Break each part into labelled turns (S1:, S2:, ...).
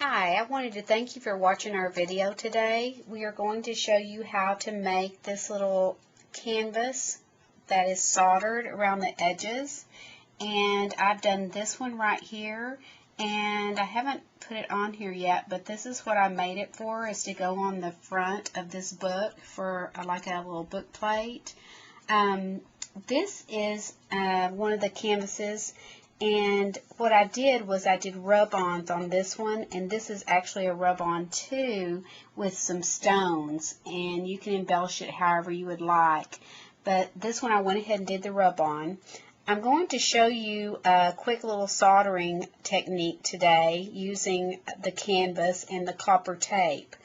S1: Hi, I wanted to thank you for watching our video today. We are going to show you how to make this little canvas that is soldered around the edges. And I've done this one right here, and I haven't put it on here yet, but this is what I made it for, is to go on the front of this book for like a little book plate. This is one of the canvases. And what I did was I did rub-ons on this one, and this is actually a rub-on too with some stones, and you can embellish it however you would like. But this one I went ahead and did the rub-on. I'm going to show you a quick little soldering technique today using the canvas and the copper tape.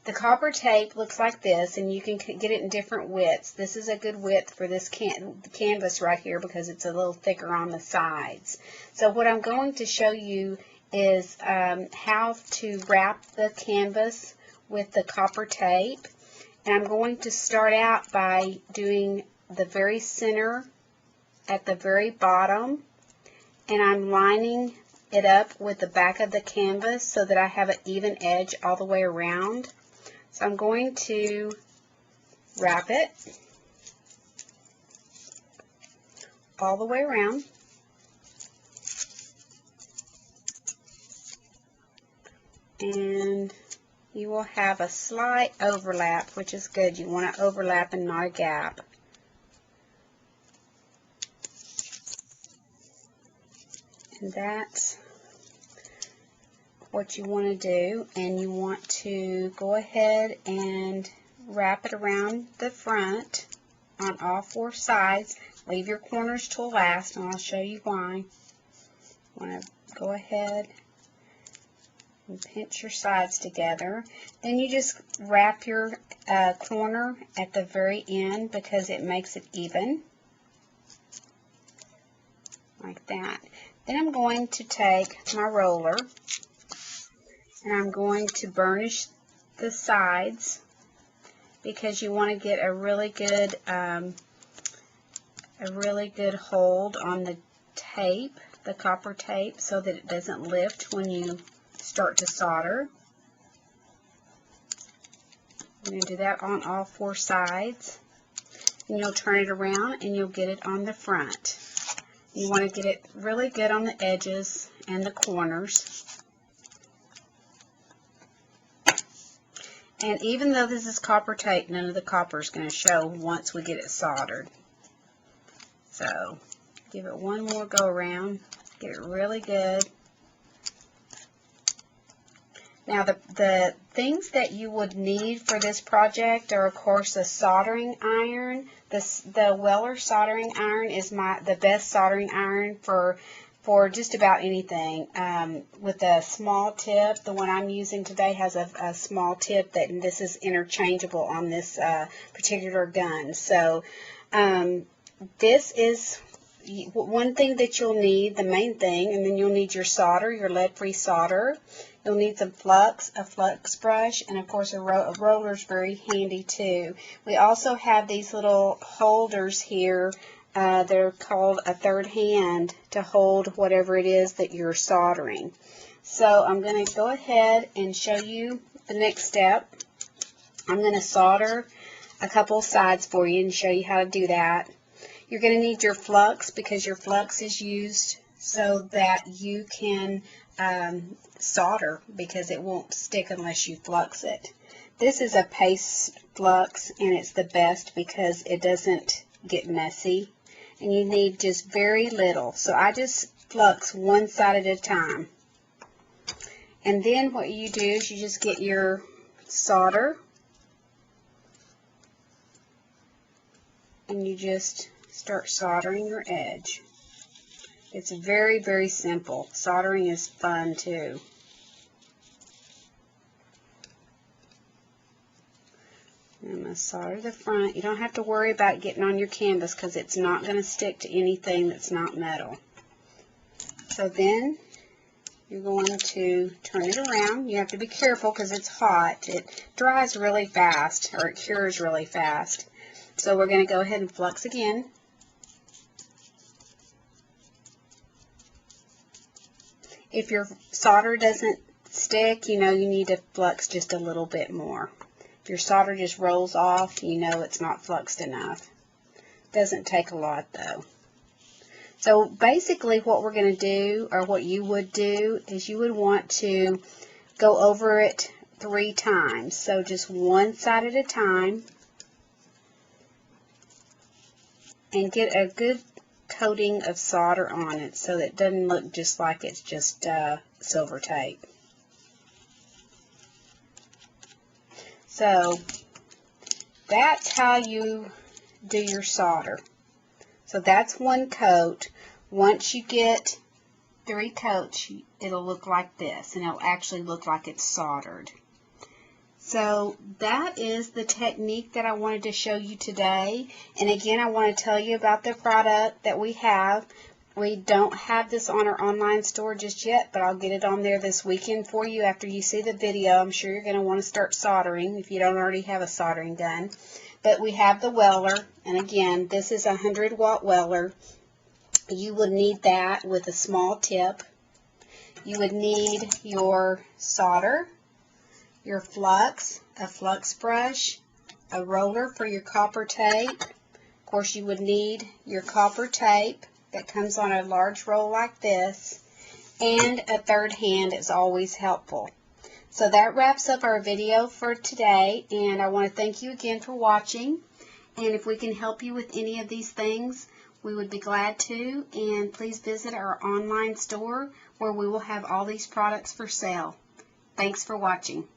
S1: The copper tape looks like this, and you can get it in different widths. This is a good width for this canvas right here because it's a little thicker on the sides. So what I'm going to show you is how to wrap the canvas with the copper tape. And I'm going to start out by doing the very center at the very bottom, and I'm lining it up with the back of the canvas so that I have an even edge all the way around. So I'm going to wrap it all the way around. And you will have a slight overlap, which is good. You want to overlap and not a gap. And that's what you want to do, and you want to go ahead and wrap it around the front on all four sides. Leave your corners till last, and I'll show you why. You want to go ahead and pinch your sides together. Then you just wrap your corner at the very end because it makes it even, like that. Then I'm going to take my roller, and I'm going to burnish the sides because you want to get a really good hold on the tape, the copper tape, so that it doesn't lift when you start to solder. You're going to do that on all four sides, and you'll turn it around and you'll get it on the front. You want to get it really good on the edges and the corners. And even though this is copper tape, none of the copper is going to show once we get it soldered. So give it one more go around, get it really good. Now the things that you would need for this project are, of course, a soldering iron. The Weller soldering iron is the best soldering iron for just about anything. With a small tip, the one I'm using today has a small tip, and this is interchangeable on this particular gun. So this is one thing that you'll need, the main thing, and then you'll need your solder, your lead-free solder. You'll need some flux, a flux brush, and of course a roller is very handy too. We also have these little holders here. They're called a third hand to hold whatever it is that you're soldering. So I'm going to go ahead and show you the next step. I'm going to solder a couple sides for you and show you how to do that. You're going to need your flux because your flux is used so that you can solder, because it won't stick unless you flux it. This is a paste flux, and it's the best because it doesn't get messy. And you need just very little. So I just flux one side at a time. And then what you do is you just get your solder, and you just start soldering your edge. It's very, very simple. Soldering is fun too. I'm going to solder the front. You don't have to worry about getting on your canvas because it's not going to stick to anything that's not metal. So then you're going to turn it around. You have to be careful because it's hot. It dries really fast, or it cures really fast. So we're going to go ahead and flux again. If your solder doesn't stick, you know you need to flux just a little bit more. If your solder just rolls off, you know it's not fluxed enough. Doesn't take a lot though. So basically what we're going to do, or what you would do, is you would want to go over it 3 times. So just one side at a time, and get a good coating of solder on it so that it doesn't look just like it's just silver tape. So that's how you do your solder. So that's one coat. Once you get 3 coats, it'll look like this, and it'll actually look like it's soldered. So that is the technique that I wanted to show you today. And again, I want to tell you about the product that we have. We don't have this on our online store just yet, but I'll get it on there this weekend for you after you see the video. I'm sure you're going to want to start soldering if you don't already have a soldering gun. But we have the welder, and again, this is a 100-watt welder. You would need that with a small tip. You would need your solder, your flux, a flux brush, a roller for your copper tape. Of course, you would need your copper tape that comes on a large roll like this, and a third hand is always helpful. So that wraps up our video for today, and I want to thank you again for watching. And if we can help you with any of these things, we would be glad to. And please visit our online store where we will have all these products for sale. Thanks for watching.